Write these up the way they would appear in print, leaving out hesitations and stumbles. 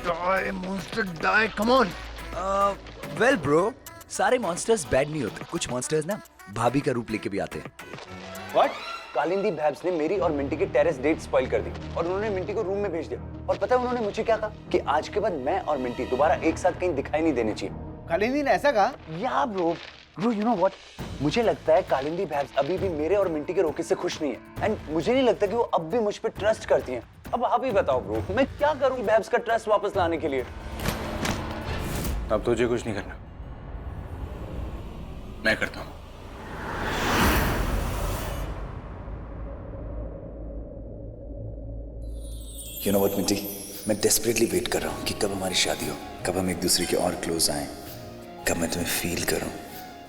Die, monster, die! Come on! Well bro, सारे monsters bad नहीं होते. कुछ मॉन्स्टर्स ना भाभी का रूप लेके भी आते हैं. व्हाट? कालिंदी भैब्स ने मेरी और मिंटी की टेरेस डेट स्पॉइल कर दी और उन्होंने मिंटी को रूम में भेज दिया. और पता है उन्होंने मुझे क्या कहा? कि आज के बाद मैं और मिंटी दोबारा एक साथ कहीं दिखाई नहीं देने चाहिए. कालिंदी ने ऐसा कहा? या ब्रो, यू नो व्हाट? मुझे लगता है कालिंदी भैब्स अभी भी मेरे और मिंटी के रोके से खुश नहीं है. एंड मुझे नहीं लगता कि वो अब भी मुझ पे ट्रस्ट करती हैं. अब आप ही बताओ ब्रो, मैं क्या करूं भैब्स का ट्रस्ट वापस लाने के लिए? अब तुझे कुछ नहीं करना, मैं करता हूं. यू नो व्हाट मिंटी, मैं डेस्परेटली वेट कर रहा हूँ कि कब हमारी शादी हो, कब हम एक दूसरे के और क्लोज आएं, कब मैं तुम्हें फील करूं.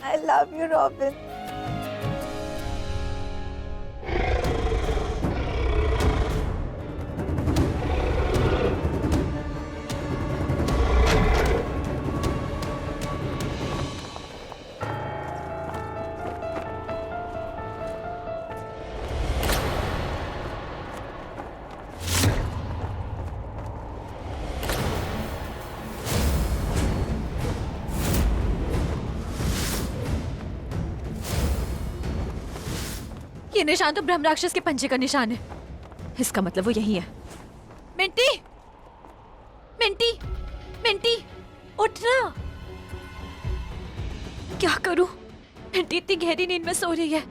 I love you, Robin. ये निशान तो ब्रह्म राक्षस के पंजे का निशान है. इसका मतलब वो यही है. मिंटी, मिंटी, मिंटी, उठ ना. क्या करूं? मिंटी इतनी गहरी नींद में सो रही है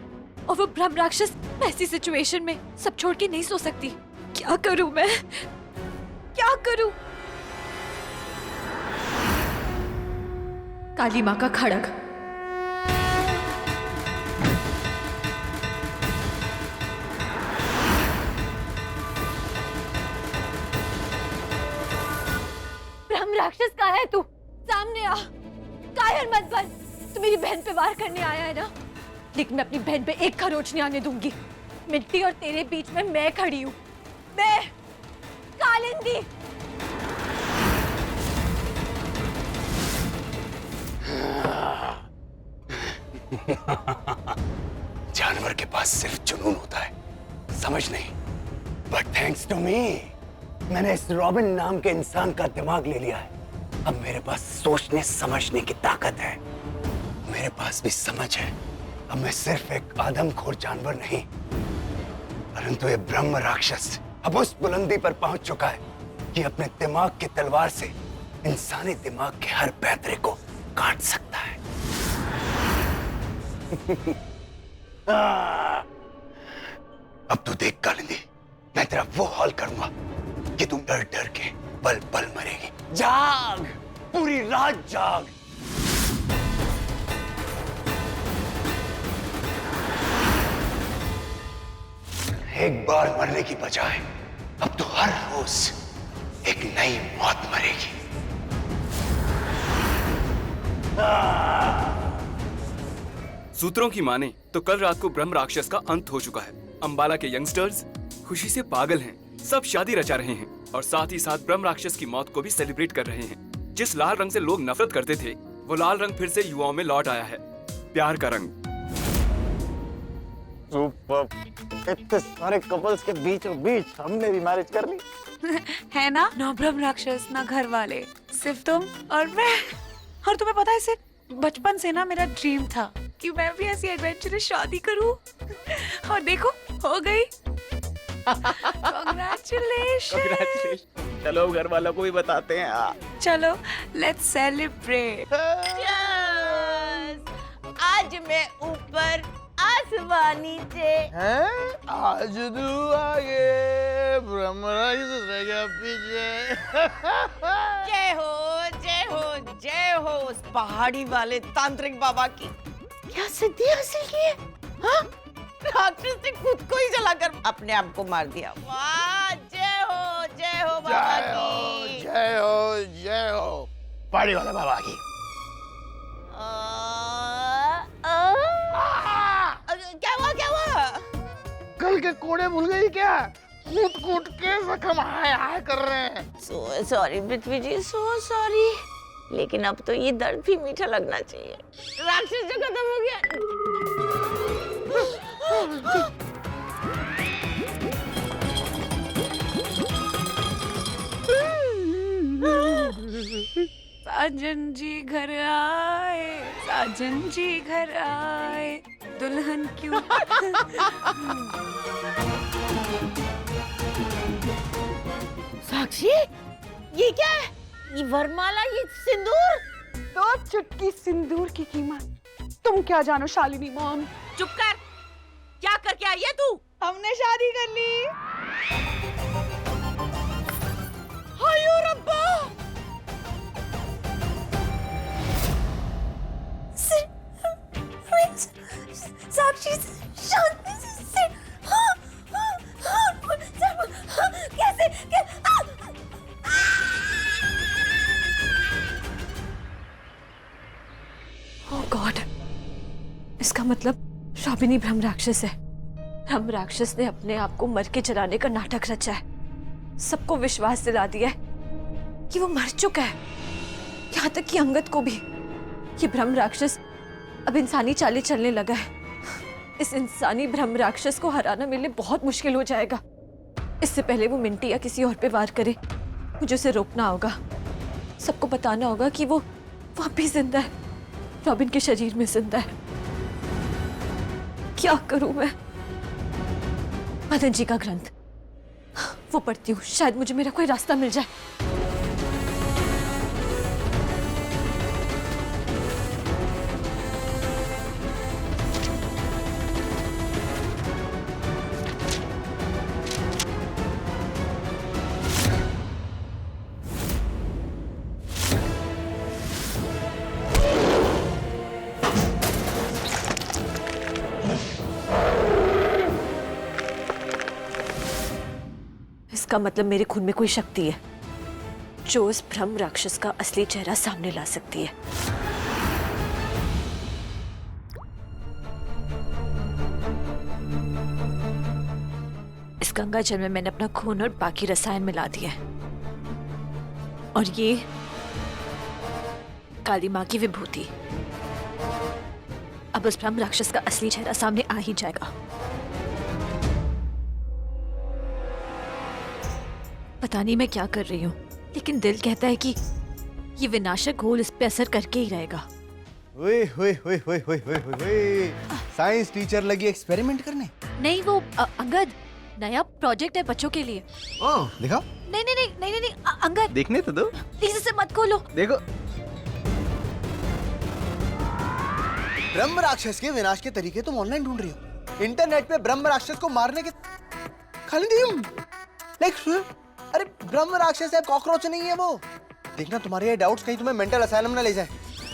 और वो ब्रह्म राक्षस ऐसी सिचुएशन में सब छोड़ के नहीं सो सकती. क्या करूं मैं? क्या करूं? काली माँ का खड़ग. राक्षस कहाँ है तू? सामने आ. कायर मत बन. तू मेरी बहन पे वार करने आया है ना, लेकिन मैं अपनी बहन पे एक खरोच नहीं आने दूंगी. मिट्टी और तेरे बीच में मैं खड़ी हूँ. मैं कालिंदी. जानवर के पास सिर्फ जुनून होता है, समझ नहीं. बट थैंक्स टू मी, मैंने इस रॉबिन नाम के इंसान का दिमाग ले लिया है. अब मेरे पास सोचने समझने की ताकत है. मेरे पास भी समझ है. अब मैं सिर्फ एक आदमखोर जानवर नहीं, परंतु ये ब्रह्म राक्षस अब उस बुलंदी पर पहुंच चुका है कि अपने दिमाग की तलवार से इंसानी दिमाग के हर पैतरे को काट सकता है. अब तू देख कालिंदी, मैं तेरा वो हाल करूंगा कि तुम डर डर के पल पल मरेगी. जाग, पूरी रात जाग. एक बार मरने की बजाय अब तो हर रोज एक नई मौत मरेगी. सूत्रों की माने तो कल रात को ब्रह्म राक्षस का अंत हो चुका है. अंबाला के यंगस्टर्स खुशी से पागल हैं. सब शादी रचा रहे हैं और साथ ही साथ ब्रह्म राक्षस की मौत को भी सेलिब्रेट कर रहे हैं. जिस लाल रंग से लोग नफरत करते थे, वो लाल रंग फिर से युवाओं में लौट आया है. प्यार का रंग. सुपर. इतने सारे कपल्स के बीचों बीच हमने भी मैरिज कर ली. है ना? ना ब्रह्म राक्षस, ना घर वाले, सिर्फ तुम और मैं. और तुम्हें पता है, सिर्फ बचपन से ना मेरा ड्रीम था कि मैं भी ऐसी एडवेंचरस शादी करूं. और देखो, हो गई. Congratulations. चलो घर वालों को भी बताते हैं. चलो, let's celebrate. आज मैं ऊपर, आसमान नीचे. आज तू आगे, ब्रह्म राक्षस रह गया पीछे. जय हो, जय हो, जय हो उस पहाड़ी वाले तांत्रिक बाबा की. क्या सिद्धि हासिल की है? हाँ? राक्षस ने खुद को ही जलाकर अपने आप को मार दिया. वाह, जय हो बाबा की. जय हो, जय हो पहाड़ी वाले बाबा की. क्या हुआ? कल के कोड़े भूल गई क्या? कूट कूट के जख्म हाय हाय कर रहे हैं. सो सॉरी पृथ्वी जी, सो सॉरी. लेकिन अब तो ये दर्द भी मीठा लगना चाहिए. राक्षस जो खत्म हो गया. साजन जी घर आए, साजन जी घर आए, दुल्हन क्यों? साक्षी, ये क्या है? ये वरमाला, ये सिंदूर? 2 चुटकी सिंदूर की कीमत तुम क्या जानो शालिनी मॉम। चुप कर। क्या करके आई है तू? हमने शादी कर ली। हायो रब्बा! साक्षी शांति से हाँ, हाँ, हाँ, कैसे ओह गॉड, इसका मतलब शाबिनी ब्रह्म राक्षस है। ब्रह्म राक्षस ने अपने आप को मर के जलाने का नाटक रचा है, सबको विश्वास दिला दिया है कि वो मर चुका है, यहाँ तक कि अंगद को भी। ये ब्रह्म राक्षस अब इंसानी चालें चलने लगा है। इस इंसानी ब्रह्म राक्षस को हराना मेरे लिए बहुत मुश्किल हो जाएगा। इससे पहले वो मिंटी या किसी और पे वार करे, मुझे उसे रोकना होगा। सबको बताना होगा कि वो अब भी जिंदा है, रॉबिन के शरीर में जिंदा है। क्या करूं मैं? मदन जी का ग्रंथ वो पढ़ती हूँ, शायद मुझे मेरा कोई रास्ता मिल जाए। इसका मतलब मेरे खून में कोई शक्ति है जो उस ब्रह्म राक्षस का असली चेहरा सामने ला सकती है। इस गंगा जल में मैंने अपना खून और बाकी रसायन मिला दिए हैं, और ये काली मां की विभूति। अब उस ब्रह्म राक्षस का असली चेहरा सामने आ ही जाएगा। पता नहीं मैं क्या कर रही हूँ, लेकिन दिल कहता है कि ये विनाशक घोल इस पे असर करके ही रहेगा। ओए होए होए होए होए होए होए, साइंस टीचर लगी एक्सपेरिमेंट करने? नहीं, वो अंगद, नया प्रोजेक्ट है बच्चों के लिए। ओह, दिखाओ। नहीं नहीं नहीं नहीं नहीं, अंगद देखने तो दो। प्लीज इसे मत खोलो। देखो, ब्रह्म राक्षस के विनाश के तरीके तुम ऑनलाइन ढूंढ रही हो। इंटरनेट पे ब्रह्म राक्षस को मारने के खाली अरे ब्रह्म राक्षस है, कॉकरोच नहीं है वो। देखना तुम्हारे ये डाउट्स कहीं तुम्हें मेंटल असाइलम ना ले जाए।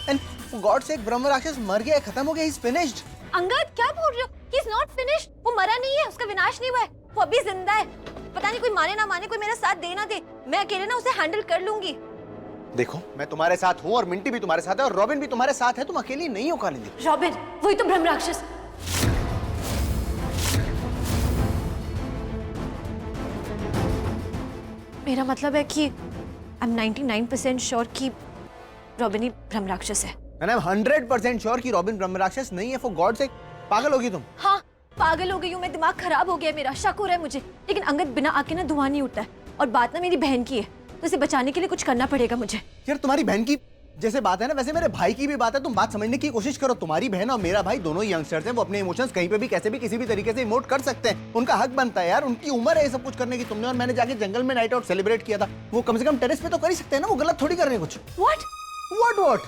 एंड फॉर गॉड सेक, ब्रह्म राक्षस मर गया, खत्म हो गया, ही इज फिनिश्ड। अंगद क्या बोल रहे हो? He is not finished. वो मरा नहीं है, उसका विनाश नहीं हुआ है, वो अभी जिंदा है। पता नहीं कोई माने ना माने, कोई मेरा साथ दे ना दे, मैं अकेले ना उसे हैंडल कर लूंगी। देखो, मैं तुम्हारे साथ हूँ और मिंटी भी तुम्हारे साथ है और रॉबिन भी तुम्हारे साथ है। तुम अकेली नहीं हो कालिंदी। रॉबिन, वही तो ब्रह्म राक्षस। मेरा मतलब है कि आई एम 99% श्योर कि रॉबिन ही ब्रह्म राक्षस है। And I'm 100% श्योर कि रॉबिन ब्रह्म राक्षस नहीं है। फॉर गॉड सेक, पागल होगी तुम। हाँ, पागल हो गई हूँ मैं, दिमाग खराब हो गया है मेरा, शक हो रहा है मुझे। लेकिन अंगद बिना आके ना धुआं नहीं उठता है, और बात ना मेरी बहन की है, तो इसे बचाने के लिए कुछ करना पड़ेगा मुझे। यार, तुम्हारी बहन की जैसे बात है ना, वैसे मेरे भाई की भी बात है। तुम बात समझने की कोशिश करो। तुम्हारी बहन और मेरा भाई दोनों ही यंगस्टर्स हैं। वो अपने इमोशंस कहीं पे भी कैसे भी किसी भी तरीके से इमोट कर सकते हैं। उनका हक बनता है यार, उनकी उम्र है ये सब कुछ करने की। तुमने और मैंने जाके जंगल में नाइट आउट सेलिब्रेट किया था, वो कम से कम टेरेस पे तो कर ही सकते हैं ना। वो गलत थोड़ी कर रहे हैं कुछ। व्हाट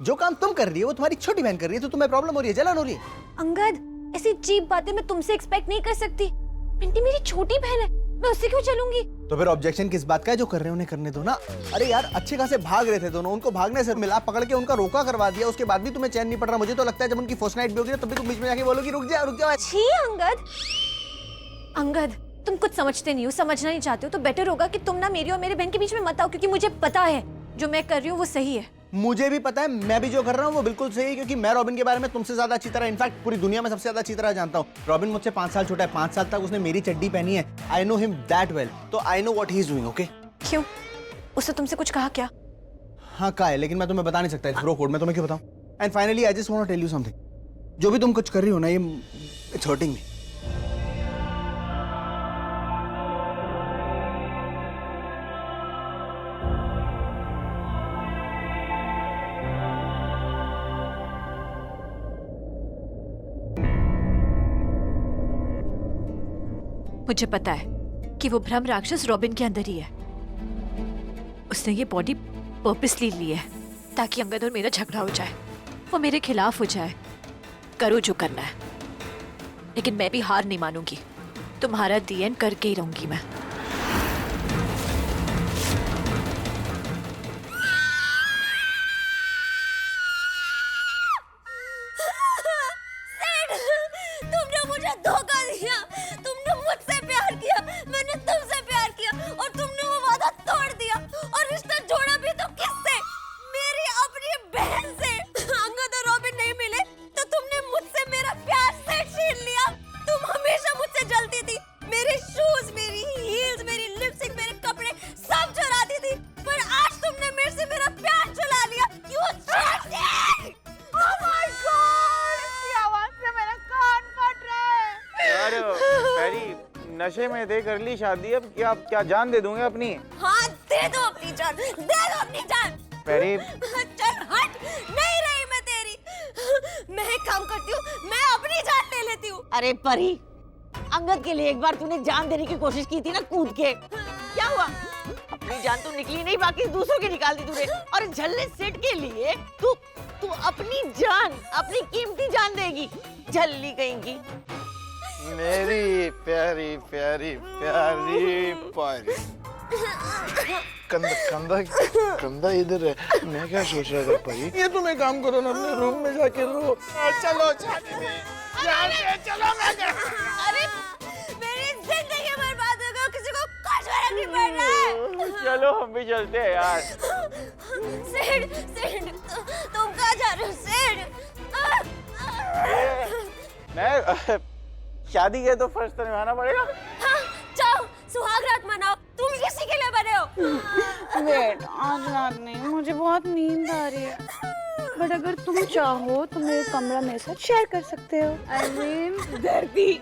जो काम तुम कर रही है वो तुम्हारी छोटी बहन कर रही है, तो तुम्हें प्रॉब्लम हो रही है, जलन हो रही है। अंगद, ऐसी चीप बातें मैं तुमसे एक्सपेक्ट नहीं कर सकती। मिंटी मेरी छोटी बहन है, मैं उससे क्यों चलूंगी? तो फिर ऑब्जेक्शन किस बात का है? जो कर रहे हैं उन्हें करने दो ना। अरे यार, अच्छे खासे भाग रहे थे दोनों, उनको भागने से मिला, पकड़ के उनका रोका करवा दिया, उसके बाद भी तुम्हें चैन नहीं पड़ रहा। मुझे तो लगता है जब उनकी फर्स्ट नाइट भी होगी तब भी तुम बीच में जाके बोलोगी रुक जाओ। छी अंगद, तुम कुछ समझते नहीं हो, समझना नहीं चाहते हो, तो बेटर होगा कि तुम ना मेरी और मेरे बहन के बीच में मत आओ, क्योंकि मुझे पता है जो मैं कर रही हूँ वो सही है। मुझे भी पता है, मैं भी जो कर रहा हूँ वो बिल्कुल सही है, क्योंकि मैं रॉबिन के बारे में तुमसे ज्यादा अच्छी तरह, इनफैक्ट पूरी दुनिया में सबसे ज्यादा अच्छी तरह जानता हूँ। रॉबिन मुझसे 5 साल छोटा है। 5 साल तक उसने मेरी चड्डी पहनी है। I know him that well, तो I know what he is doing. Okay, क्यों? उसने तुमसे कुछ कहा क्या? हाँ कहा है, लेकिन मैं तुम्हें बता नहीं सकता। इट्स ब्रो कोड, मैं तुम्हें क्यों बताऊं? And finally I just want to tell you something. जो भी तुम कुछ कर रही हो ना, ये इट्स हर्टिंग मी। मुझे पता है कि वो भ्रम राक्षस रॉबिन के अंदर ही है। उसने ये बॉडी पर्पसली ली है ताकि अंगद और मेरा झगड़ा हो जाए, वो मेरे खिलाफ हो जाए। करो जो करना है, लेकिन मैं भी हार नहीं मानूंगी। तुम्हारा दी एंड करके ही रहूंगी मैं। तुमने मुझे धोखा दिया, तुमने मुझसे प्यार किया, मैंने तुमसे प्यार किया और तुमने वो वादा तोड़ दिया और रिश्ता जोड़ा भी तो किससे? मेरी अपनी बहन से। अंगद और रॉबिन नहीं मिले तो तुमने मुझसे मेरा प्यार से छीन लिया। तुम हमेशा मुझसे जलती थी, मेरे शूज, मेरी हील्स, मेरी लिपस्टिक, मेरे कपड़े सब चुराती थी, पर आज तुमने मेरे से मेरा प्यार चुरा लिया। You cheated! Oh my God! इसकी आवाज से मेरा कान फट रहा है। यार पैरी नशे में थे, कर ली शादी, अब क्या जान दे दूंगे अपनी। हाँ दे दो अपनी जान, दे दो अपनी जान। पैरी चल हट, नहीं रही मैं तेरी। मैं एक काम करती हूँ, मैं अपनी जान ले लेती हूँ। अरे परी, अंगद के लिए एक बार तूने जान देने की कोशिश की थी ना कूद के, क्या हुआ? अपनी जान तो निकली नहीं, बाकी दूसरों की निकाल दी तूने। और झल्ले सेठ के लिए तू अपनी जान, अपनी कीमती जान देगी, झल्ली कहेंगी। मेरी प्यारी प्यारी प्यारी पारी। कंधा इधर है। मैं क्या सोच रहा था परी, ये तुम एक काम करो ना, अपने रूम में जाके रो। चलो चलो अरे मेरी जिंदगी बर्बाद हो गई, किसी को कुछ फर्क नहीं पड़ रहा है। चलो हम भी चलते हैं यार। सेठ, तुम कहाँ जा रहे हो सेठ? मैं शादी के तो फर्ज तो निभाना पड़ेगा। हाँ, जाओ सुहाग रात मनाओ, तुम किसी के लिए बने हो? वेट, आज रात नहीं, मुझे बहुत नींद आ रही है, बट अगर तुम चाहो तो मेरे कमरा मेरे साथ शेयर कर सकते हो। आई मीन धरती।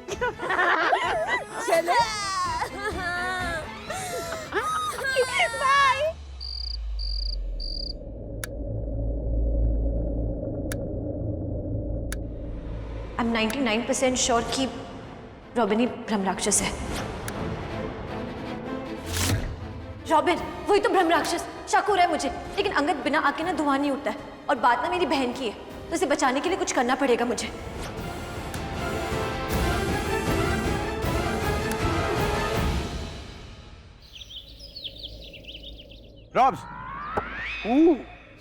चलो बाय। I'm 99% श्योर कि रॉबिन ही भ्रम राक्षस है। रॉबिन वही तो भ्रम राक्षस। शक हो रहा है मुझे, लेकिन अंगद बिना आके ना धुआं नहीं उठता है, और बात ना मेरी बहन की है, तो इसे बचाने के लिए कुछ करना पड़ेगा मुझे। Robes,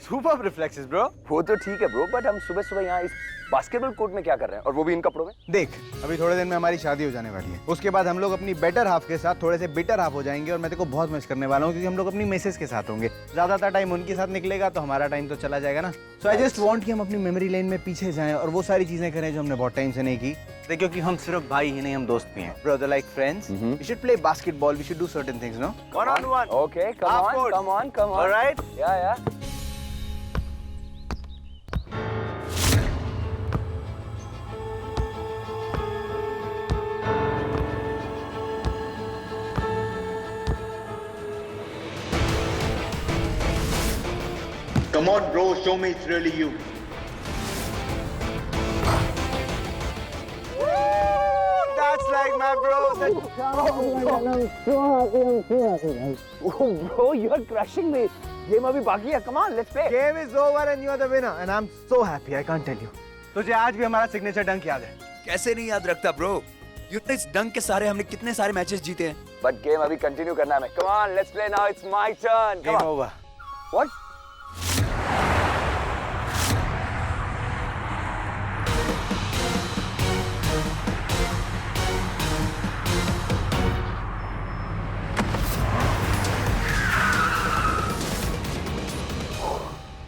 super reflexes bro. वो तो ठीक है ब्रो, बट हम सुबह सुबह यहाँ इस बास्केटबॉल कोर्ट में क्या कर रहे हैं, और वो भी इन कपड़ों में? देख, अभी थोड़े दिन में हमारी शादी हो जाने वाली है। उसके बाद हम लोग अपनी बेटर हाफ के साथ थोड़े से बिटर हाफ हो जाएंगे, और मैं तेरे को बहुत मिस करने वाला हूँ, क्योंकि हम लोग अपनी मिसेस के साथ होंगे। ज्यादातर टाइम उनके साथ निकलेगा तो हमारा टाइम तो चला जाएगा ना। सो आई जस्ट वांट कि हम अपनी मेमोरी लाइन में पीछे जाएं और वो सारी चीजें करें जो हमने बहुत टाइम से नहीं की। क्योंकि हम सिर्फ भाई ही नहीं, हम दोस्त भी हैं। Brother like friends, we should play basketball, we should do certain things, no? One on one. Okay, come on. All right. Yeah. Come on, bro, show me it's really you. That's like my bro. Oh bro, you are crushing me. Game अभी बाकी है. Come on, let's play. Game is over and you are the winner, and I'm so happy. I can't tell you. तुझे आज भी हमारा signature डंक याद है? कैसे नहीं याद रखता ब्रो? इस डंक के सारे हमने कितने सारे मैचेस जीते हैं। But game अभी continue करना है. Come on, let's play now. It's my turn. Game over. What?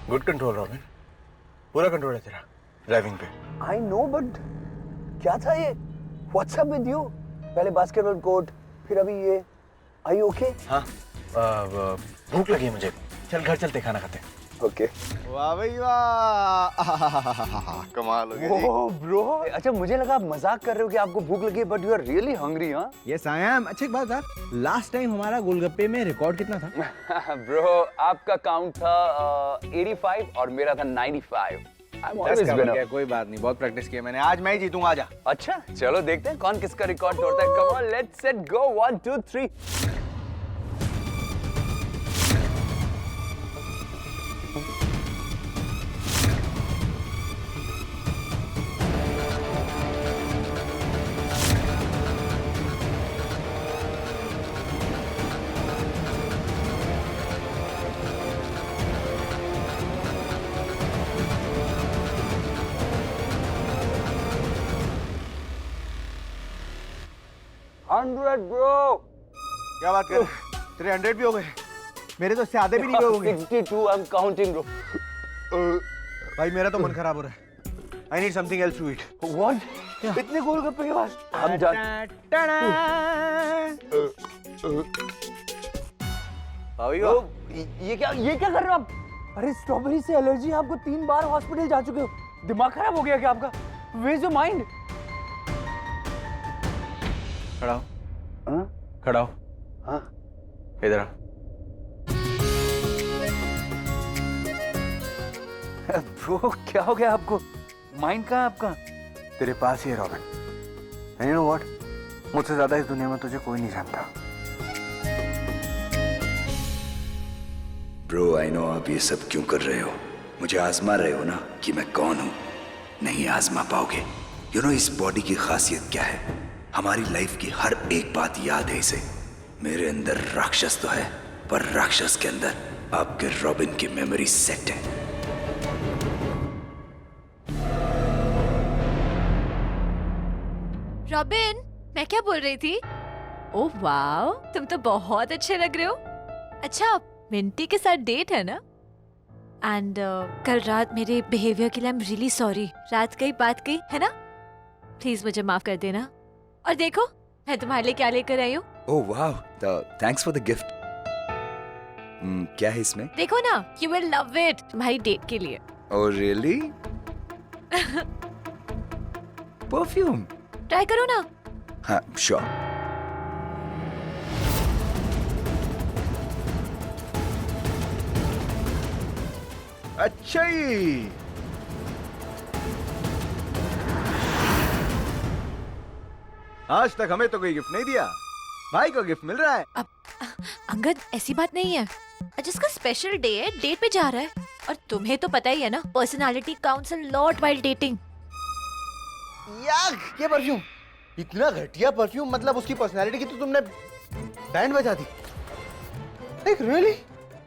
Good control robin, पूरा कंट्रोल है तेरा ड्राइविंग पे। I know, but क्या था ये? What's up with you? पहले बास्केटबॉल कोर्ट, फिर अभी ये. Are you okay? हाँ, भूख लगी है मुझे। चल घर चलते, खाना खाते। Okay. वाह भाई वाह, कमाल हो गया। Oh bro, अच्छा मुझे लगा आप मजाक कर रहे हो कि आपको भूख लगी है, but you are really hungry, हाँ? Yes I am। अच्छा एक बात था, लास्ट टाइम हमारा गोलगप्पे में रिकॉर्ड कितना था? Bro, आपका काउंट था 85 और मेरा था 95। I'm always winner. कोई बात नहीं, बहुत प्रैक्टिस किया मैंने, आज मैं ही जीतूंगा, आजा। अच्छा चलो देखते हैं कौन किसका रिकॉर्ड तोड़ता है। Come on let's set go 1 2 3। Bro क्या बात कर रहे हैं? तेरे 100 भी हो गए, मेरे तो इससे आधे भी नहीं हुए होंगे। 62 आई एम काउंटिंग ब्रो। भाई मेरा तो मन खराब हो रहा है। I need something else to eat. What? इतने गोलगप्पे के बाद हम जा। ये क्या कर रहे हो आप? अरे स्ट्रॉबेरी से एलर्जी, आपको 3 बार हॉस्पिटल जा चुके हो, दिमाग खराब हो गया क्या आपका? Where is your mind? खड़ा हो। हाँ? खड़ा हो। हाँ? इधर आ। ब्रो क्या हो गया आपको? माइंड कहाँ है आपका? तेरे पास ही है robin. And you know what, मुझसे ज्यादा इस दुनिया में तुझे कोई नहीं जानता। ब्रो आई नो आप ये सब क्यों कर रहे हो, मुझे आजमा रहे हो ना कि मैं कौन हूं। नहीं आजमा पाओगे। यू नो इस बॉडी की खासियत क्या है, हमारी लाइफ की हर एक बात याद है इसे। मेरे अंदर राक्षस तो है, पर राक्षस के अंदर आपके रॉबिन की मेमोरी सेट है। रॉबिन, मैं क्या बोल रही थी? ओह वाओ, तुम तो बहुत अच्छे लग रहे हो। अच्छा, मिंटी के साथ डेट है ना? एंड कल रात मेरे बिहेवियर के लिए आई एम रियली सॉरी। रात गई बात गई है ना, प्लीज मुझे माफ कर देना। और देखो मैं तुम्हारे लिए क्या लेकर आई हूँ। ओह वाह, थैंक्स फॉर द गिफ्ट। क्या है इसमें? देखो ना, यू विल लव इट, तुम्हारी डेट के लिए। Oh really? परफ्यूम? ट्राई करो ना। हाँ श्योर। अच्छा ही। आज तक हमें तो कोई गिफ्ट नहीं दिया, भाई को गिफ्ट मिल रहा है। अब अंगद ऐसी बात नहीं है, आज इसका स्पेशल डे है, डेट पे जा रहा है। और तुम्हें तो पता ही है ना, personality counts a lot while dating. यार ये परफ्यूम, इतना घटिया परफ्यूम, मतलब उसकी पर्सनालिटी की तो तुमने बैंड बजा दी। रियली?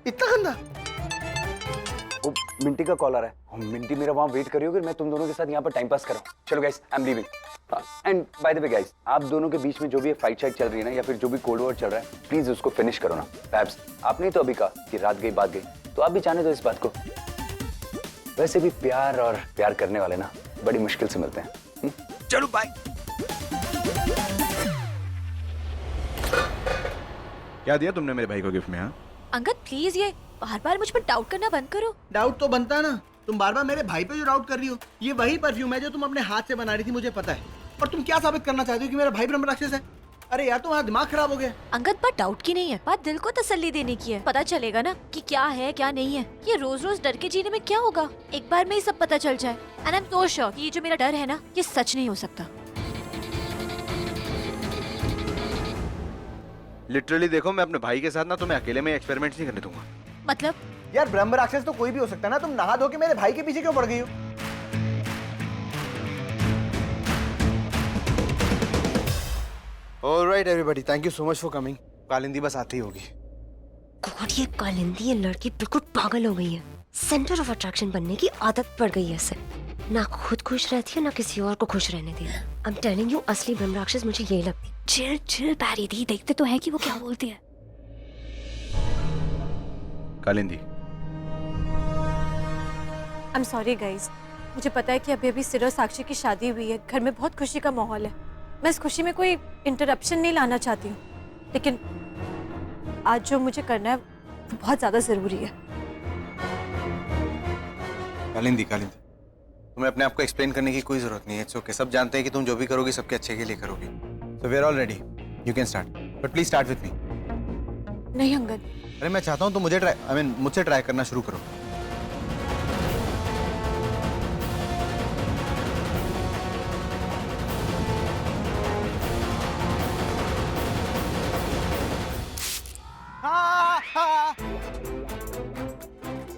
इतना गंदा? ओ, मिंटी का कॉल आ रहा है। मिंटी मेरा वहां वेट करी होगी, मैं तुम दोनों के साथ यहाँ पर टाइम पास कर रहा हूँ। चलो guys, I am leaving. And by the way guys, आप दोनों के बीच में जो भी फाइट शाइट चल रही है ना, या फिर जो भी कोल्ड वॉर चल रहा है, प्लीज उसको फिनिश करो ना। पैब्स, आपने तो अभी कहा कि रात गई बात गई, तो आप भी जाने दो इस बात को। वैसे भी प्यार और प्यार करने वाले ना बड़ी मुश्किल से मिलते हैं। चलो बाय। क्या दिया तुमने मेरे भाई को गिफ्ट में? हाँ अंगद प्लीज ये बार बार मुझ पर डाउट करना बंद करो। डाउट तो बनता है ना, तुम बार बार मेरे भाई पे जो डाउट कर रही हो। ये वही परफ्यूम है जो तुम अपने हाथ से बना रही थी, मुझे पता है। और तुम क्या साबित करना चाहती हो कि मेरा भाई ब्रह्म राक्षस है? अरे यार तुम्हारा दिमाग खराब हो गया। अंगद बात डाउट की नहीं है, बात दिल को तसल्ली देने की है। पता चलेगा ना कि क्या है क्या नहीं है। ये रोज रोज डर के जीने में क्या होगा, एक बार में ही सब पता चल जाए। And I am so sure कि ये जो मेरा डर है ना, ये सच नहीं हो सकता। लिटरली देखो, मैं अपने भाई के साथ ना तुम्हें अकेले में एक्सपेरिमेंट्स नहीं करने दूंगा। मतलब? यार ब्रह्म राक्षस तो कोई भी हो सकता है ना, तुम नहा धो के मेरे भाई के पीछे क्यों पड़ गई हो? Alright everybody, thank you so much for coming. Kalindi बस आती ही होगी। गॉड, ये कालिंदी, ये लड़की बिल्कुल पागल हो गई है। सेंटर ऑफ अट्रैक्शन बनने की आदत पड़ गई है इसे। ना खुद खुश रहती है, ना किसी और को खुश रहने देती है। आई एम टेलिंग यू, असली ब्रह्म राक्षस मुझे यही लगती है। चिल चिल पैरी दी, देखते तो है कि वो क्या बोलती है। Kalindi, I am sorry guys, मुझे पता है कि अभी अभी सिर और साक्षी की शादी हुई है, घर में बहुत खुशी का माहौल है। मैं इस खुशी में कोई इंटरप्शन नहीं लाना चाहती हूँ, लेकिन आज जो मुझे करना है वो बहुत ज्यादा जरूरी है। कालिंदी, कालिंदी, तुम्हें अपने आप को एक्सप्लेन करने की कोई जरूरत नहीं है। इट्स ओके, सब जानते हैं कि तुम जो भी करोगी सबके अच्छे के लिए करोगी। So we are all ready, you can start, but please start with me. नहीं अंगद, अरे मैं चाहता हूँ तुम मुझसे ट्राई करना शुरू करो।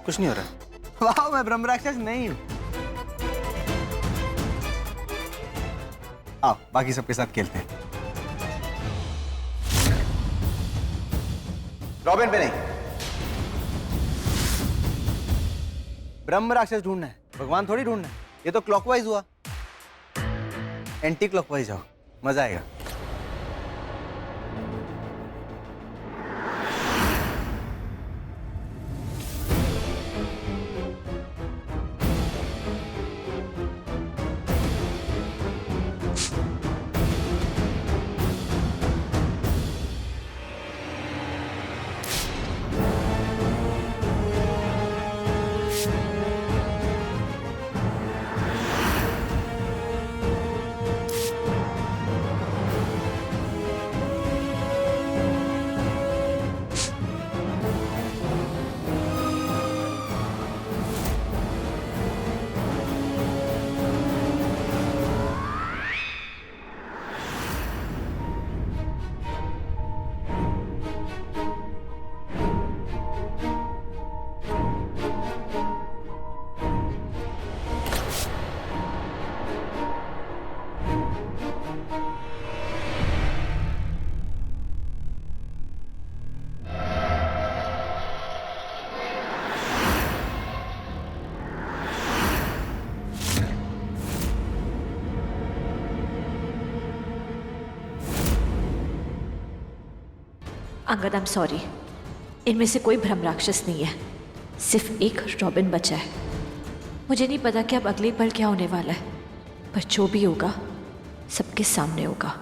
कुछ नहीं हो रहा। वाह, मैं ब्रह्म राक्षस नहीं हूं। आओ बाकी सबके साथ खेलते हैं। रॉबिन पे नहीं, ब्रह्म राक्षस ढूंढना है, भगवान थोड़ी ढूंढना है। ये तो क्लॉकवाइज हुआ, एंटी क्लॉकवाइज जाओ, मजा आएगा। अंगद, आई एम सॉरी, इनमें से कोई भ्रम राक्षस नहीं है, सिर्फ एक रॉबिन बचा है। मुझे नहीं पता कि अब अगले पल क्या होने वाला है, पर जो भी होगा सबके सामने होगा।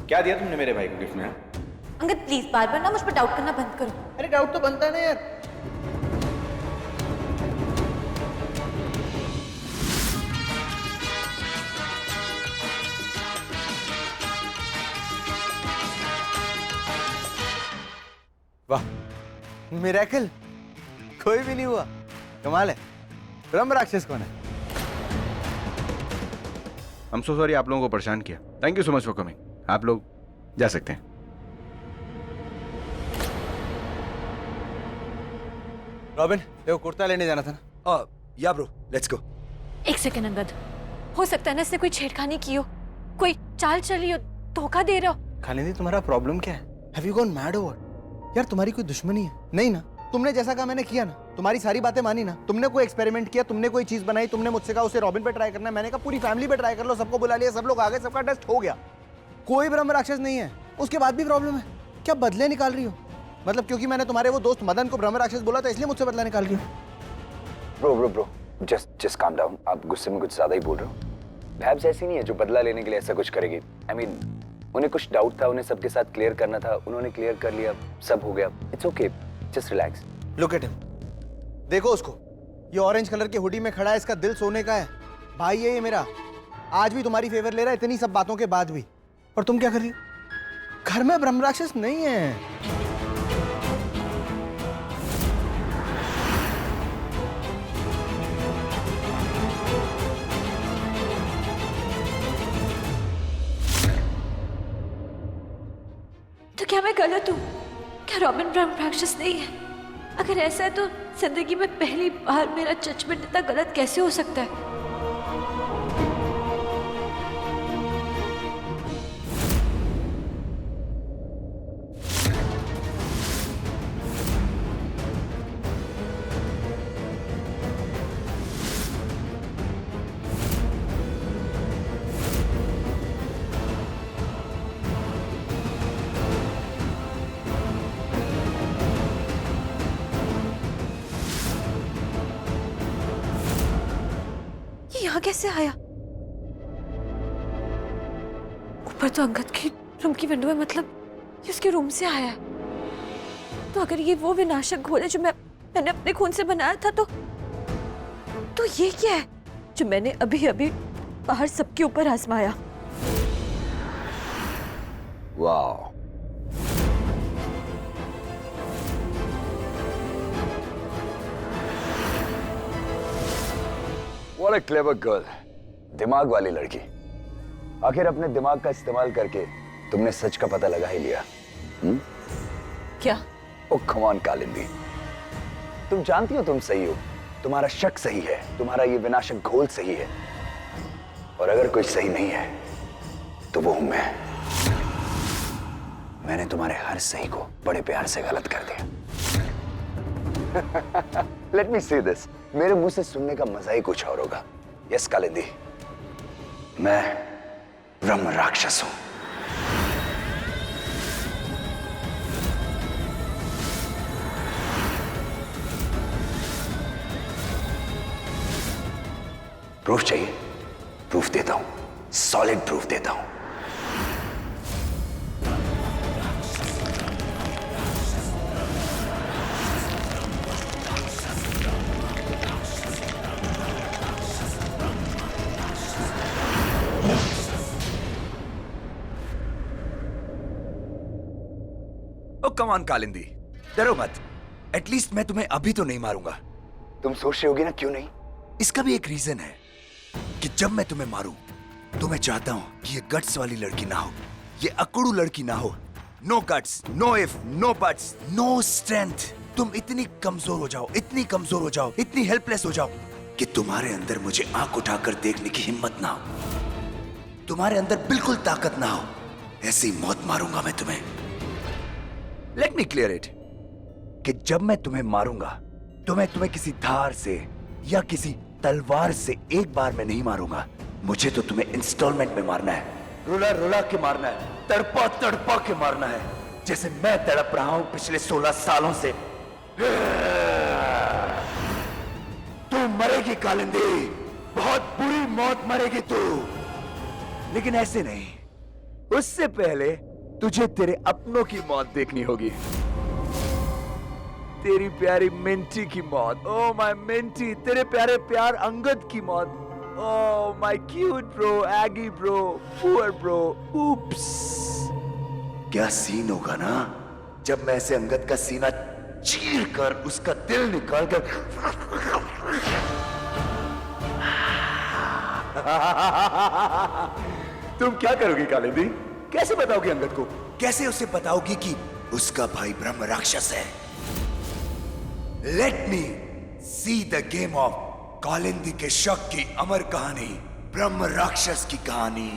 क्या दिया तुमने मेरे भाई को गिफ्ट में? अंगद प्लीज बार बार ना मुझ पर डाउट करना बंद करो। अरे डाउट तो बनता है ना यार। वाह, मिरेकल, कोई भी नहीं हुआ, कमाल है। ब्रह्म राक्षस कौन है? I'm so sorry आप लोगों को परेशान किया। Thank you so much for coming. आप लोग जा सकते हैं। रॉबिन, देखो कुर्ता लेने जाना था ना। या ब्रो, लेट्स गो। एक सेकंड अंगद, हो सकता है ना इसने कोई छेड़खानी की हो, कोई चाल चली हो, धोखा दे रहा हो। खालिंदी, तुम्हारा प्रॉब्लम क्या है? Have you gone mad or what? यार तुम्हारी कोई दुश्मनी है? नहीं ना, तुमने जैसा कहा मैंने किया ना, तुम्हारी सारी बातें मानी ना। तुमने कोई एक्सपेरिमेंट किया, तुमने कोई चीज बनाई, तुमने मुझसे कहा उसे रॉबिन पे ट्राई करना है, मैंने कहा पूरी फैमिली पे ट्राई कर लो, सबको बुला लिया, सब लोग आ गए, सबका टेस्ट हो गया, कोई ब्रह्म राक्षस नहीं है। उसके बाद भी प्रॉब्लम है? क्या बदले निकाल रही हो? मतलब क्योंकि मैंने तुम्हारे वो दोस्त मदन को ब्रह्म राक्षस बोला था इसलिए मुझसे बदला निकाल रही हो? Bro just calm down. आप गुस्से में कुछ ज्यादा ही बोल रहे हो। भैब्स ऐसी नहीं है जो बदला लेने के लिए ऐसा कुछ करेगी। I mean, उन्हें कुछ डाउट था, उन्हें सबके साथ क्लियर करना था, उन्होंने क्लियर कर लिया, सब हो गया। It's okay, just relax. Look at him, देखो उसको, ये ऑरेंज कलर के हुडी में खड़ा है, इसका दिल सोने का है, भाई है ये मेरा, आज भी तुम्हारी फेवर ले रहा है इतनी सब बातों के बाद भी। और तुम क्या कर रही हो? घर में ब्रह्म राक्षस नहीं है। तो क्या मैं गलत हूँ? क्या रॉबिन ब्रह्म राक्षस नहीं है। अगर ऐसा है तो जिंदगी में पहली बार मेरा जजमेंट इतना गलत कैसे हो सकता है? यहाँ कैसे आया? ऊपर तो अंगद की रूम की विंडो है, मतलब ये उसके रूम से आया है। तो अगर ये वो विनाशक घोल है जो मैंने अपने खून से बनाया था, तो ये क्या है जो मैंने अभी अभी बाहर सबके ऊपर आजमाया? वाह, What a clever girl. दिमाग वाली लड़की। आखिर अपने दिमाग का इस्तेमाल करके तुमने सच का पता लगा ही लिया। क्या? ओह कम ऑन कालिंदी, तुम जानती हो तुम सही हो, तुम्हारा शक सही है, तुम्हारा ये विनाशक घोल सही है, और अगर कोई सही नहीं है तो वो हूं मैं। मैंने तुम्हारे हर सही को बड़े प्यार से गलत कर दिया। लेट मी से दिस, मेरे मुंह से सुनने का मजा ही कुछ और होगा। यस कालिंदी, मैं ब्रह्म राक्षस हूं। प्रूफ चाहिए? प्रूफ देता हूं, सॉलिड प्रूफ देता हूं। कम ऑन कालिंदी, डरो मत। एटलीस्ट मैं तुम्हें अभी तो नहीं मारूंगा। तुम सोच रहे होगी ना क्यों नहीं? इसका भी एक रीजन है कि जब मैं तुम्हें मारूं तो मैं चाहता हूं कि ये गट्स वाली लड़की ना हो, ये अकड़ू लड़की ना हो। No guts, no if, no buts, no strength. तुम इतनी कमजोर हो जाओ, इतनी कमजोर हो जाओ, इतनी हेल्पलेस हो जाओ कि तुम्हारे अंदर मुझे आंख उठाकर देखने की हिम्मत ना हो, तुम्हारे अंदर बिल्कुल ताकत ना हो। ऐसी मौत मारूंगा मैं तुम्हें। लेट मी क्लियर इट कि जब मैं तुम्हें मारूंगा तो मैं तुम्हें किसी धार से या किसी तलवार से एक बार में नहीं मारूंगा। मुझे तो तुम्हें इंस्टॉलमेंट में मारना है, रुला रुला के मारना है, तड़पा तड़पा के मारना है, जैसे मैं तड़प रहा हूं पिछले 16 सालों से। तू मरेगी कालिंदी, बहुत बुरी मौत मरेगी तू, लेकिन ऐसे नहीं। उससे पहले तुझे तेरे अपनों की मौत देखनी होगी। तेरी प्यारी मिंटी की मौत। ओह माय मिंटी, तेरे प्यारे प्यार अंगद की मौत। Oh my cute bro, eggy bro, poor bro, oops. क्या सीन होगा ना जब मैं ऐसे अंगद का सीना चीर कर उसका दिल निकाल कर तुम क्या करोगी कालिंदी? कैसे बताओगी अंगद को? कैसे उसे बताओगी कि उसका भाई ब्रह्म राक्षस है? Let me see the game of Kalindi के शक की अमर कहानी, ब्रह्म राक्षस की कहानी।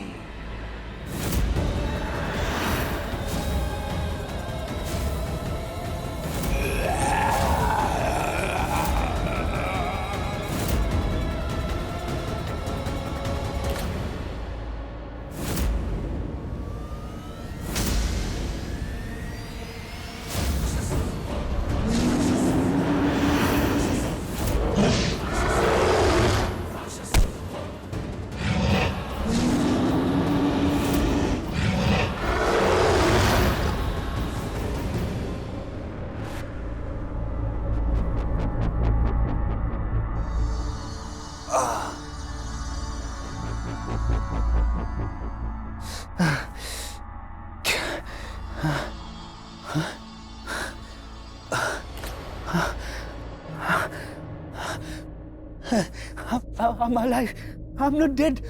I'm alive. I'm not dead.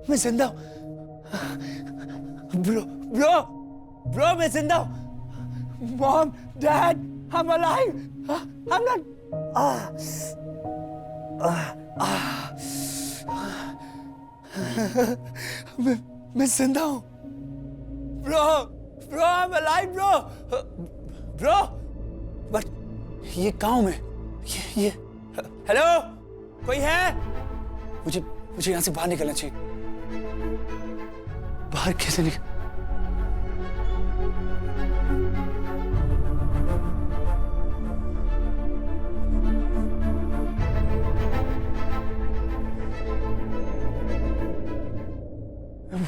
मैं जिंदा हूँ। Bro, मैं जिंदा हूँ। Mom, Dad, I'm alive. I'm not. मैं जिंदा हूँ. Bro, I'm alive, bro. But ये कहाँ हूँ मैं? ये. Hello, कोई है? मुझे यहाँ से बाहर निकलना चाहिए. बाहर कैसे निकल?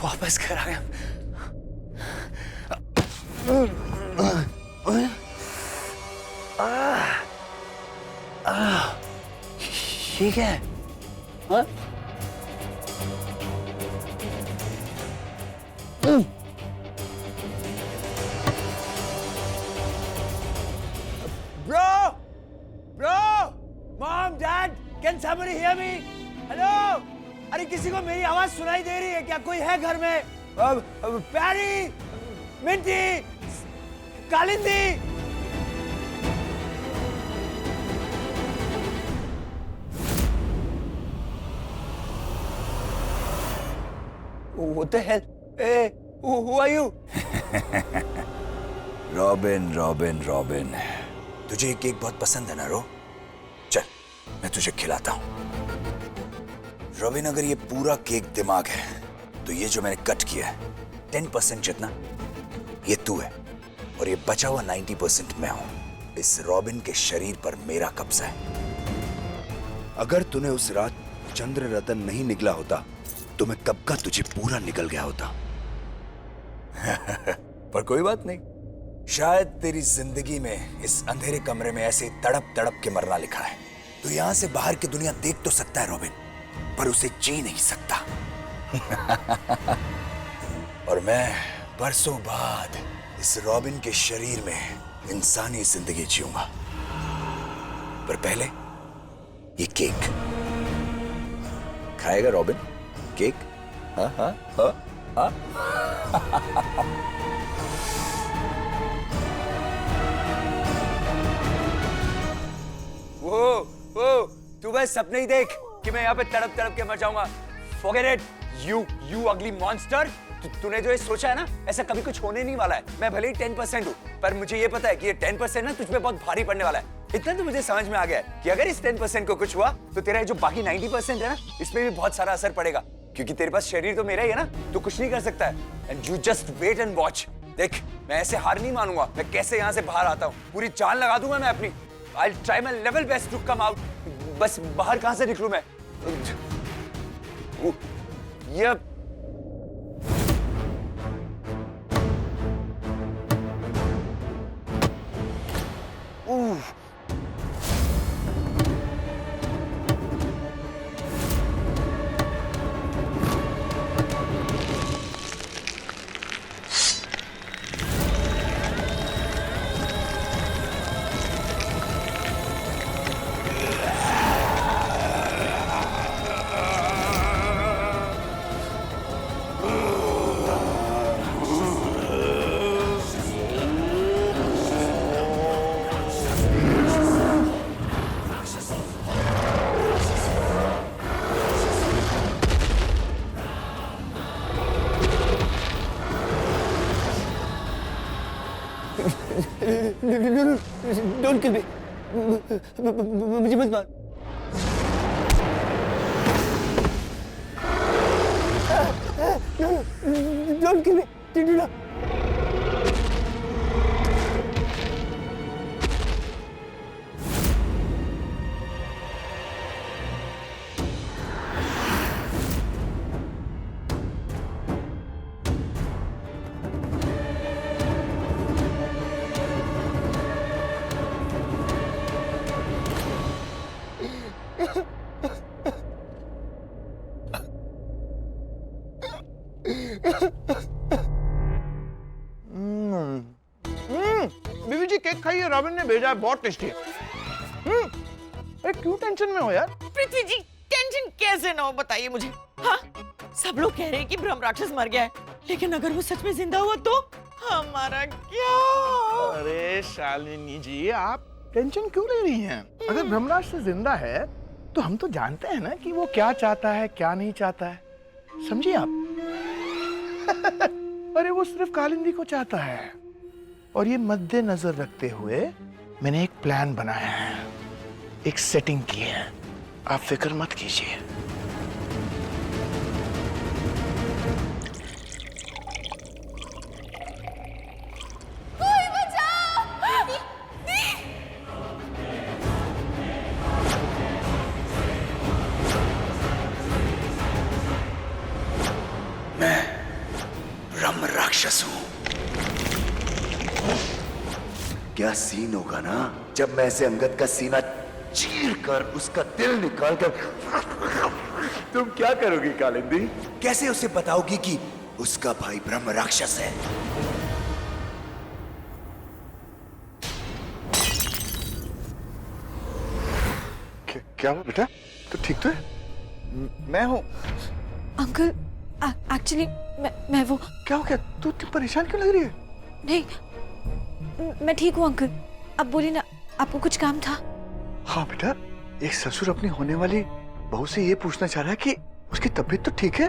वापस घर आ गया. ये क्या है? हाँ? Bro, Mom, Dad, can somebody hear me? Hello? अरे किसी को मेरी आवाज सुनाई दे रही है क्या? कोई है घर में? Perry, Minty, Kalindi. What the hell? Hey, who are you? Robin. तुझे ये केक बहुत पसंद है ना रो? चल, मैं तुझे खिलाता हूँ. रॉबिन, अगर ये पूरा केक दिमाग है, तो ये जो मैंने कट किया है, 10% जितना, ये तू है. और ये बचा हुआ 90% मैं हूँ. इस रॉबिन के शरीर पर मेरा कब्जा है. अगर तूने उस रात चंद्र रतन नहीं निकला होता, तो मैं कब का तुझे पूरा निकल गया होता. पर कोई बात नहीं. शायद तेरी जिंदगी में इस अंधेरे कमरे में ऐसे तड़प तड़प के मरना लिखा है. तो यहां से बाहर की दुनिया देख तो सकता है रॉबिन, पर उसे जी नहीं सकता. और मैं बरसों बाद इस रॉबिन के शरीर में इंसानी जिंदगी जीऊंगा. पर पहले ये केक खाएगा रॉबिन. केक? हाँ हाँ हाँ हाँ. वो तू बस सपने ही देख कि मैं यहाँ पे तड़प तड़प के मर जाऊंगा. Forget it, you ugly monster. तूने जो ये सोचा है ना, ऐसा कभी कुछ होने नहीं वाला है. मैं भले ही 10% हूँ, पर मुझे ये पता है कि ये 10% ना तुझ पे बहुत भारी पड़ने वाला है. इतना तो मुझे समझ में आ गया है कि अगर इस 10% को कुछ हुआ, तो तेरा जो बाकी 90% है ना, इसमें भी बहुत सारा असर पड़ेगा. क्योंकि तेरे पास शरीर तो मेरा ही है ना, तो कुछ नहीं कर सकता है. And you just wait and watch. देख, मैं ऐसे हार नहीं मानूंगा. मैं कैसे यहाँ से बाहर आता हूँ, पूरी जान लगा दूंगा मैं अपनी. I'll try my level best to come out. बस बाहर कहाँ से निकलूं मैं? ये Don't kill me. मुझे मत मार. Don't kill me. Do not. बीवी जी, केक खाइए, रॉबिन ने भेजा है, बहुत टेस्टी है. अरे क्यों टेंशन में हो यार? पृथ्वी जी, टेंशन कैसे ना हो बताइए मुझे. हाँ, सब लोग कह रहे हैं कि ब्रह्म राक्षस मर गया है, लेकिन अगर वो सच में जिंदा हुआ तो हमारा क्या? अरे शालिनी जी, आप टेंशन क्यों ले रही हैं? अगर ब्रह्मराक्षस जिंदा है तो हम तो जानते हैं ना कि वो क्या चाहता है, क्या नहीं चाहता है। समझिए आप। अरे वो सिर्फ कालिंदी को चाहता है, और ये मद्देनजर रखते हुए मैंने एक प्लान बनाया है, एक सेटिंग की है। आप फिक्र मत कीजिए। मैं ब्रह्म राक्षस हूं। क्या सीन होगा ना जब मैं ऐसे अंगद का सीना चीर कर उसका दिल निकाल कर। तुम क्या करोगी कालिंदी? कैसे उसे बताओगी कि उसका भाई ब्रह्म राक्षस है? क्या हुआ बेटा? तो ठीक तो है? मैं हूँ। अंकल, एक्चुअली मैं वो क्या हो गया? तू परेशान क्यों लग रही है? नहीं, मैं ठीक हूँ अंकल। अब बोलिए ना, आपको कुछ काम था? हाँ बेटा, एक ससुर अपनी होने वाली बहू से ये पूछना चाह रहा है कि उसकी तबीयत तो ठीक है?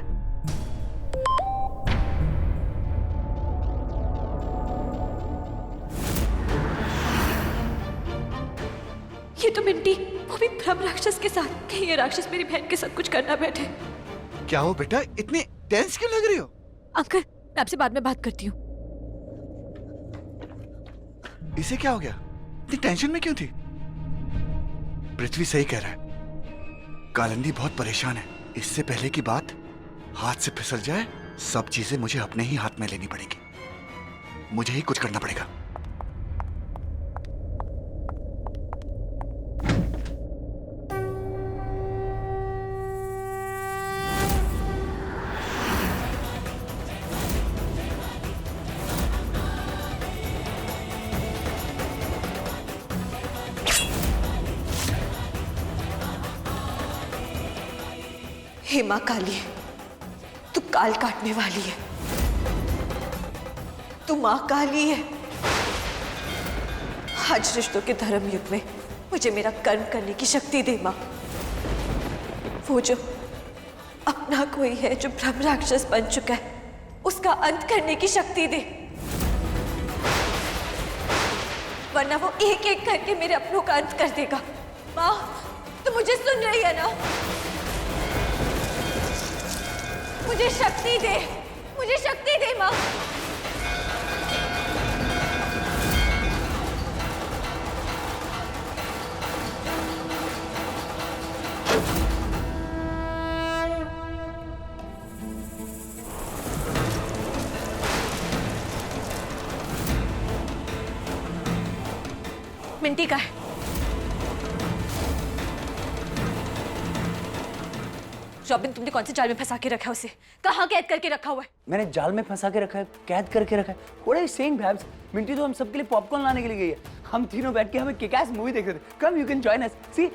ये तो मिंटी, वो भी ब्रह्म राक्षस के साथ। कहीं ये राक्षस मेरी बहन के साथ कुछ करना बैठे। क्या हो बेटा, इतनी टेंस क्यों लग रही हो? अंकल, मैं आपसे बाद में बात करती हूँ। इसे क्या हो गया? इतनी टेंशन में क्यों थी? पृथ्वी सही कह रहा है, कालिंदी बहुत परेशान है। इससे पहले की बात हाथ से फिसल जाए, सब चीजें मुझे अपने ही हाथ में लेनी पड़ेगी। मुझे ही कुछ करना पड़ेगा। हे मां काली, तू काल काटने वाली है। तू मां काली है। आज रिश्तों के धर्म युग में मुझे मेरा कर्म करने की शक्ति दे मां। वो जो अपना कोई है जो ब्रह्म राक्षस बन चुका है, उसका अंत करने की शक्ति दे, वरना वो एक एक करके मेरे अपनों का अंत कर देगा। मां, तू मुझे सुन रही है ना? मुझे शक्ति दे, मुझे शक्ति दे मां। मिंटी का है। रॉबिन, तुमने कौन से जाल में फंसा के रखा है उसे? कहाँ कैद करके रखा हुआ है? मैंने जाल में फंसा के रखा है, कैद करके रखा है। What are you saying, Babs? Minty तो हम सबके लिए पॉपकॉर्न लाने के लिए गई है। हम तीनों बैठ के हमें किक-एस मूवी देख रहे थे। Come, you can join us. See?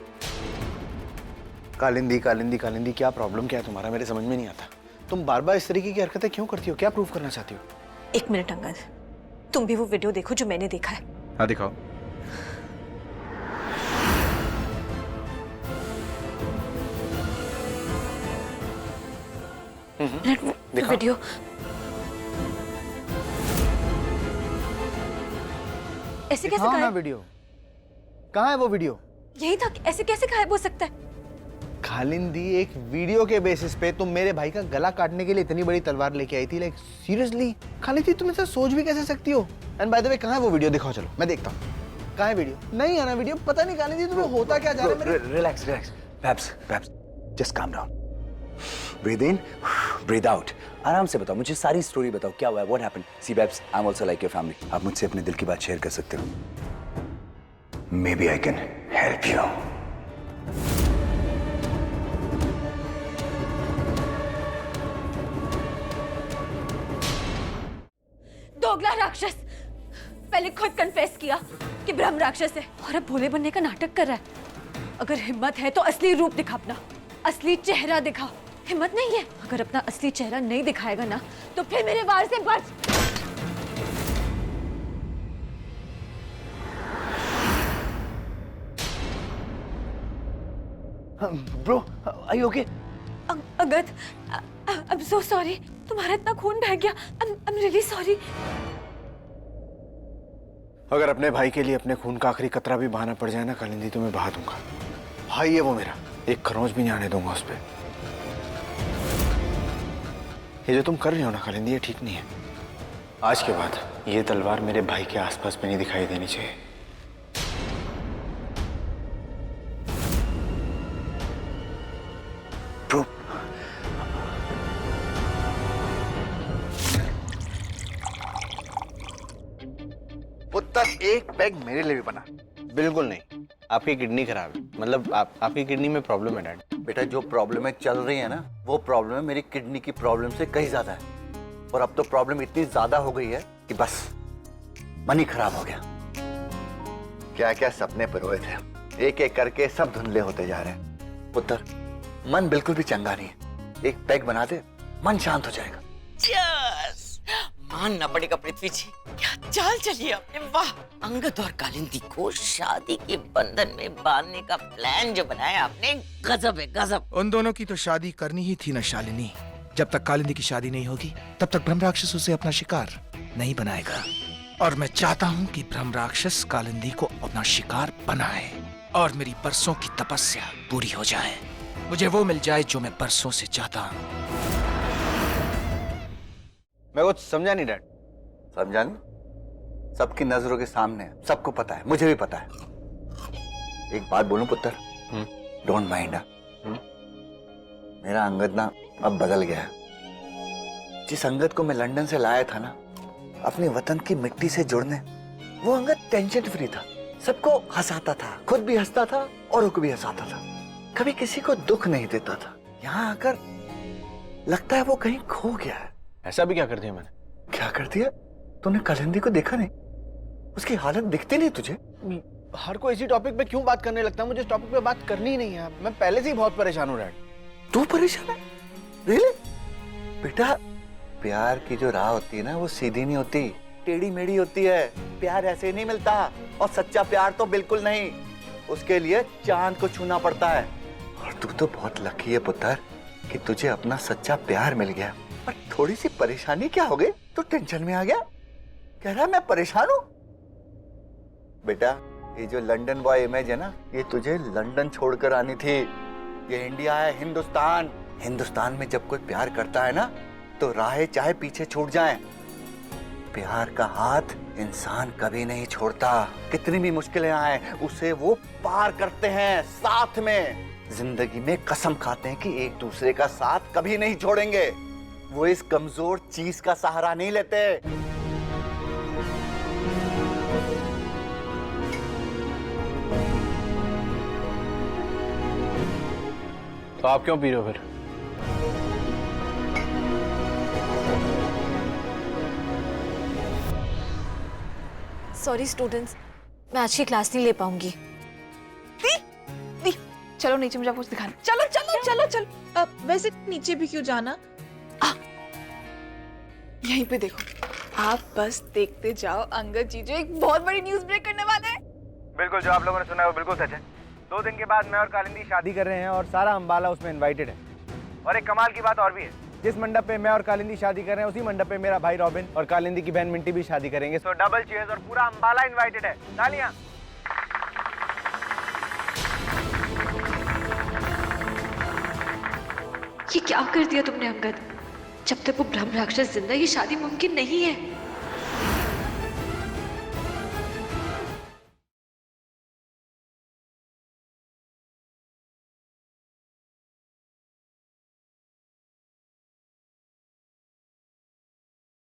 Kalindi Kalindi Kalindi, क्या प्रॉब्लम क्या है तुम्हारा? मेरे समझ में नहीं आता। तुम बार बार इस तरीके की हरकतें क्यों करती हो? क्या प्रूव करना चाहती हो? एक मिनट अंगद, तुम भी वो वीडियो देखो जो मैंने देखा है। हाँ दिखाओ। वीडियो ऐसे कैसे दिखाओ ना गायब? वीडियो। कहाँ है वो वीडियो? यही था। ऐसे कैसे गायब हो सकता है? खालिंदी, एक वीडियो के बेसिस पे तुम मेरे भाई का गला काटने के लिए इतनी बड़ी तलवार लेके आई थी? लाइक सीरियसली खालिंदी, तुम ऐसा सोच भी कैसे सकती हो? एंड बाय द वे, कहाँ है वो वीडियो? दिखाओ, चलो मैं देखता हूँ। कहाँ है वीडियो? नहीं है ना वीडियो? पता नहीं खालिंदी तुम्हें होता क्या जा रहा है? Relax relax Babs, just calm down. Breathe in, breathe out. आराम से बताओ, मुझे सारी स्टोरी बताओ, क्या हुआ है? What happened? See Babs, I am also like your family. आप मुझसे अपने दिल की बात शेयर कर सकते हो। Maybe I can help you. दोगला राक्षस, पहले खुद कन्फेस किया कि ब्रह्म राक्षस है, और अब भोले बनने का नाटक कर रहा है। अगर हिम्मत है तो असली रूप दिखा, अपना असली चेहरा दिखा। हिम्मत नहीं है, अगर अपना असली चेहरा नहीं दिखाएगा ना, तो फिर मेरे वार से बच। Bro are you okay? Agat, I am so sorry, तुम्हारा इतना खून बह गया। I am really sorry. अगर अपने भाई के लिए अपने खून का आखिरी कतरा भी बहाना पड़ जाए ना कालिंदी, तो मैं बहा दूंगा। भाई है वो मेरा, एक खरोंच भी नहीं आने दूंगा उस पर। ये जो तुम कर रही हो ना कालिंदी, ये ठीक नहीं है। आज के बाद ये तलवार मेरे भाई के आसपास भी नहीं दिखाई देनी चाहिए। ब्रो, पुत्र एक पैग मेरे लिए भी बना। बिल्कुल नहीं, आपकी किडनी खराब है। मतलब आपकी किडनी में प्रॉब्लम है डैड। बेटा जो प्रॉब्लम चल रही है ना, वो प्रॉब्लम मेरी किडनी की प्रॉब्लम से कहीं ज्यादा है। और अब तो प्रॉब्लम इतनी ज्यादा हो गई है कि बस मन ही खराब हो गया। क्या क्या सपने पिरोए थे, एक एक करके सब धुंधले होते जा रहे हैं। पुत्र मन बिल्कुल भी चंगा नहीं है, एक पैग बना दे मन शांत हो जाएगा। यस, मानना पड़ेगा पृथ्वी जी, क्या चाल चली आपने। वाह, अंगद और कालिंदी को शादी के बंधन में बांधने का प्लान जो बनाया आपने, गजब है गजब। उन दोनों की तो शादी करनी ही थी ना शालिनी। जब तक कालिंदी की शादी नहीं होगी तब तक ब्रह्म राक्षस उसे अपना शिकार नहीं बनाएगा। और मैं चाहता हूँ कि ब्रह्म राक्षस कालिंदी को अपना शिकार बनाए और मेरी बरसों की तपस्या पूरी हो जाए। मुझे वो मिल जाए जो मैं बरसों से चाहता हूँ। मैं कुछ समझा नहीं डैड। समझा नहीं? सबकी नजरों के सामने है, सबको पता है, मुझे भी पता है। एक बात बोलूं पुत्र, डोंट माइंड। मेरा अंगद ना अब बदल गया है। जिस अंगद को मैं लंदन से लाया था ना अपने वतन की मिट्टी से जुड़ने, वो अंगद टेंशन फ्री था, सबको हंसाता था, खुद भी हंसता था औरों को भी हंसाता था, कभी किसी को दुख नहीं देता था। यहाँ आकर लगता है वो कहीं खो गया है। ऐसा भी क्या कर दिया मैंने? क्या कर दिया? तूने कालिंदी को देखा नहीं? उसकी हालत दिखती नहीं तुझे? हर कोई इसी टॉपिक पे क्यों बात करने लगता है? मुझे इस टॉपिक पे बात करनी ही नहीं है। मैं पहले से ही बहुत परेशान हूँ डैड। तू परेशान है? रियली? बेटा प्यार की जो राह होती है ना, वो सीधी नहीं होती, टेढ़ी मेढ़ी होती है। प्यार ऐसे ही नहीं मिलता, और सच्चा प्यार तो बिल्कुल नहीं। उसके लिए चांद को छूना पड़ता है। और तू तो बहुत लकी है पुत्र कि तुझे अपना सच्चा प्यार मिल गया। पर थोड़ी सी परेशानी क्या हो गई? तू टेंशन में आ गया, कह रहा मैं परेशान हूँ। बेटा ये जो लंदन बॉय इमेज है ना, ये तुझे लंदन छोड़कर आनी थी। ये इंडिया है, हिंदुस्तान। हिंदुस्तान में जब कोई प्यार करता है ना, तो राहें चाहे पीछे छूट जाएं, प्यार का हाथ इंसान कभी नहीं छोड़ता। कितनी भी मुश्किलें आए उसे वो पार करते हैं साथ में। जिंदगी में कसम खाते हैं कि एक दूसरे का साथ कभी नहीं छोड़ेंगे। वो इस कमजोर चीज का सहारा नहीं लेते। तो आप क्यों पी रहे हो फिर? सॉरी स्टूडेंट्स, मैं आज की क्लास नहीं ले पाऊंगी। दी, चलो नीचे, मुझे कुछ दिखाना। चलो चलो चलो चलो। वैसे नीचे भी क्यों जाना? यहीं पे देखो, आप बस देखते जाओ। अंगद जी जो एक बहुत बड़ी न्यूज़ ब्रेक करने वाले हैं। बिल्कुल, जो आप लोगों ने सुना है वो बिल्कुल सच है। 2 दिन के बाद मैं और कालिंदी शादी कर रहे हैं और सारा अंबाला उसमें इनवाइटेड है। और एक कमाल की बात और भी है, जिस मंडप पे मैं और कालिंदी शादी कर रहे हैं उसी मंडप पे मेरा भाई रॉबिन और कालिंदी की बहन मिंटी भी शादी करेंगे। सो डबल चीयर्स, और पूरा अंबाला इनवाइटेड है। तालियां। ये क्या कर दिया तुमने अंगद? जब तक वो ब्रह्म राक्षस जिंदा, ये शादी मुमकिन नहीं है।